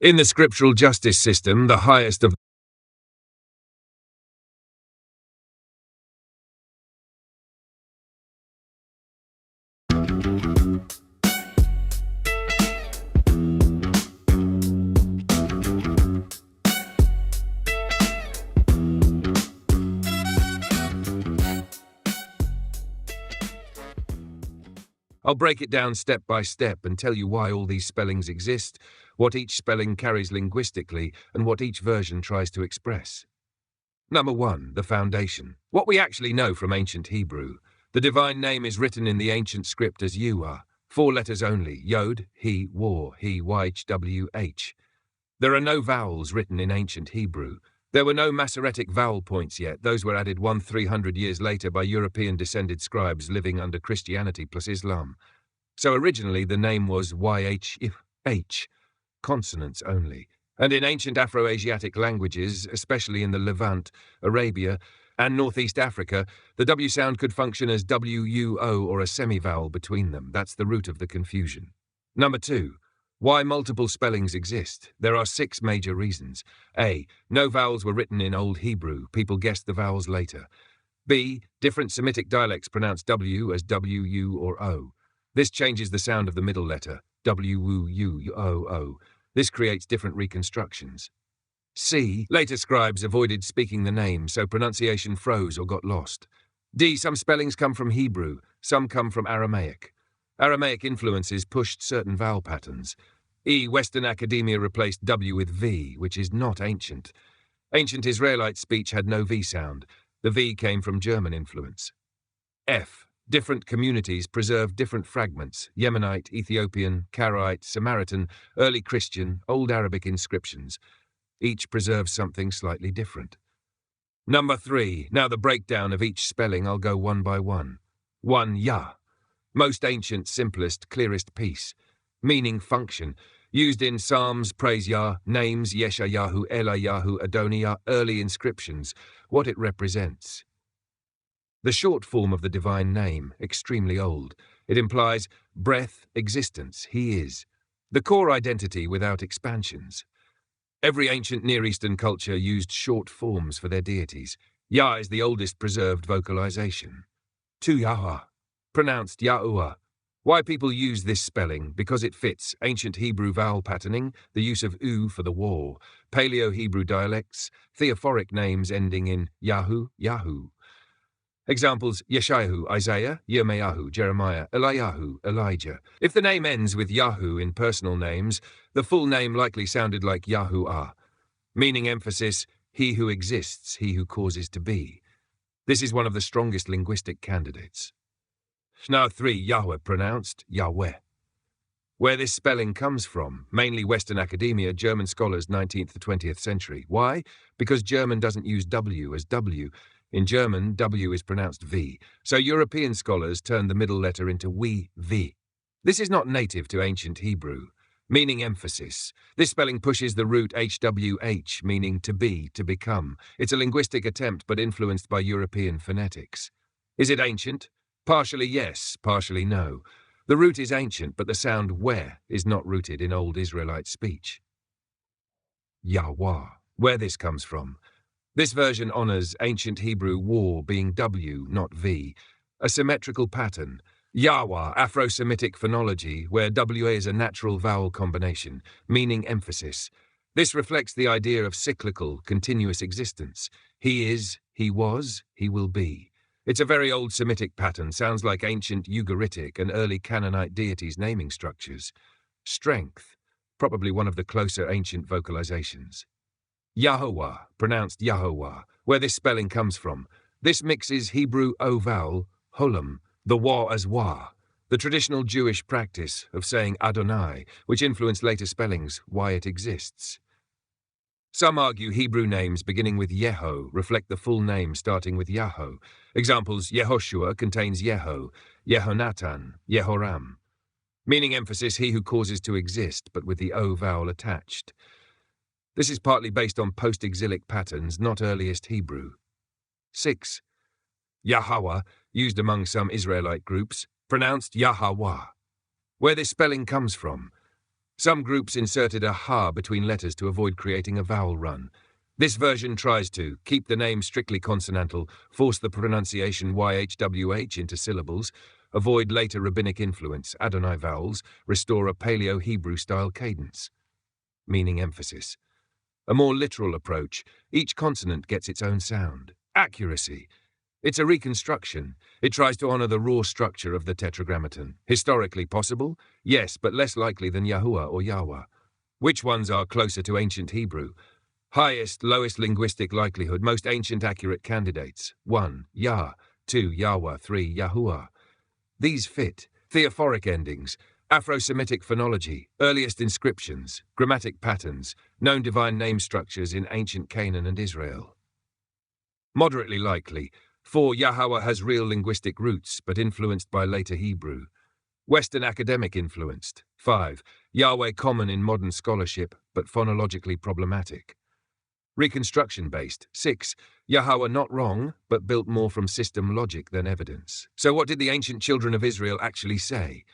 In the scriptural justice system, the highest of I'll break it down step by step and tell you why all these spellings exist, what each spelling carries linguistically, and what each version tries to express. Number 1, the foundation. What we actually know from ancient Hebrew. The divine name is written in the ancient script as Yahuah, 4 letters only, Yod, He, War, He, YHWH. There are no vowels written in ancient Hebrew. There were no Masoretic vowel points yet. Those were added 300 years later by European-descended scribes living under Christianity plus Islam. So originally the name was YHWH, consonants only. And in ancient Afro-Asiatic languages, especially in the Levant, Arabia, and Northeast Africa, the W sound could function as WUO or a semivowel between them. That's the root of the confusion. Number 2. Why multiple spellings exist. There are 6 major reasons. A. No vowels were written in Old Hebrew. People guessed the vowels later. B. Different Semitic dialects pronounce W as WU or O. This changes the sound of the middle letter, WUO. This creates different reconstructions. C. Later scribes avoided speaking the name, so pronunciation froze or got lost. D. Some spellings come from Hebrew, some come from Aramaic. Aramaic influences pushed certain vowel patterns. E. Western academia replaced W with V, which is not ancient. Ancient Israelite speech had no V sound. The V came from German influence. F. Different communities preserved different fragments, Yemenite, Ethiopian, Karaite, Samaritan, early Christian, Old Arabic inscriptions. Each preserves something slightly different. Number 3. Now the breakdown of each spelling, I'll go one by one. 1. Yah. Most ancient, simplest, clearest piece. Meaning function. Used in Psalms, Praise Yah, names, Yeshayahu, Elayahu, Adoniah, early inscriptions. What it represents. The short form of the divine name, extremely old. It implies breath, existence, he is. The core identity without expansions. Every ancient Near Eastern culture used short forms for their deities. Yah is the oldest preserved vocalization. 2. Yahuah. Pronounced Yahuah. Why people use this spelling? Because it fits ancient Hebrew vowel patterning, the use of U for the war, Paleo-Hebrew dialects, theophoric names ending in Yahu, Yahu. Examples: Yeshayahu, Isaiah, Yirmeyahu, Jeremiah, Eliyahu, Elijah. If the name ends with Yahu in personal names, the full name likely sounded like Yahuah. Meaning emphasis, he who exists, he who causes to be. This is one of the strongest linguistic candidates. Now 3. Yahweh, pronounced Yahweh. Where this spelling comes from, mainly Western academia, German scholars 19th to 20th century. Why? Because German doesn't use W as W. In German, W is pronounced V, so European scholars turned the middle letter into V. This is not native to ancient Hebrew. Meaning emphasis. This spelling pushes the root HWH, meaning to be, to become. It's a linguistic attempt, but influenced by European phonetics. Is it ancient? Partially yes, partially no. The root is ancient, but the sound where is not rooted in old Israelite speech. Yahuah. Where this comes from. This version honors ancient Hebrew war being W, not V. A symmetrical pattern. Yahuah, Afro-Semitic phonology, where WA is a natural vowel combination, meaning emphasis. This reflects the idea of cyclical, continuous existence. He is, he was, he will be. It's a very old Semitic pattern, sounds like ancient Ugaritic and early Canaanite deities' naming structures. Strength, probably one of the closer ancient vocalizations. Yahuwah, pronounced Yahuwah, where this spelling comes from. This mixes Hebrew O vowel, holam, the wa as wa, the traditional Jewish practice of saying Adonai, which influenced later spellings, why it exists. Some argue Hebrew names beginning with Yeho reflect the full name starting with Yahweh. Examples: Yehoshua contains Yeho, Yehonatan, Yehoram. Meaning emphasis, he who causes to exist, but with the O vowel attached. This is partly based on post-exilic patterns, not earliest Hebrew. 6. Yahuwah, used among some Israelite groups, pronounced Yahweh. Where this spelling comes from. Some groups inserted a ha between letters to avoid creating a vowel run. This version tries to keep the name strictly consonantal, force the pronunciation YHWH into syllables, avoid later rabbinic influence, Adonai vowels, restore a Paleo-Hebrew-style cadence. Meaning emphasis. A more literal approach, each consonant gets its own sound. Accuracy. It's a reconstruction. It tries to honor the raw structure of the Tetragrammaton. Historically possible? Yes, but less likely than Yahuah or Yahweh. Which ones are closer to ancient Hebrew? Highest, lowest linguistic likelihood, most ancient accurate candidates. 1. Yah. 2. Yahweh. 3. Yahuwah. These fit. Theophoric endings. Afro-Semitic phonology. Earliest inscriptions. Grammatic patterns. Known divine name structures in ancient Canaan and Israel. Moderately likely. 4. Yahweh has real linguistic roots, but influenced by later Hebrew. Western academic influenced. 5. Yahweh common in modern scholarship, but phonologically problematic. Reconstruction-based. 6. Yahuwah not wrong, but built more from system logic than evidence. So what did the ancient children of Israel actually say?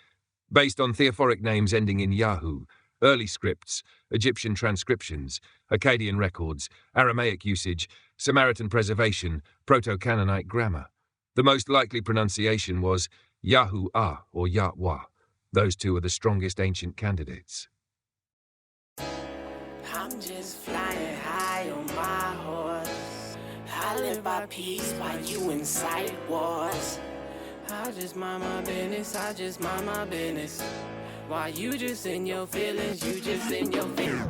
Based on theophoric names ending in Yahu, early scripts, Egyptian transcriptions, Akkadian records, Aramaic usage, Samaritan preservation, Proto-Canaanite grammar. The most likely pronunciation was Yahuah or Yahwah. Those two are the strongest ancient candidates. I'm just flying high on my horse. I live by peace while you incite wars. I just mind my business, I just mind my business. While you just in your feelings, you just in your feelings.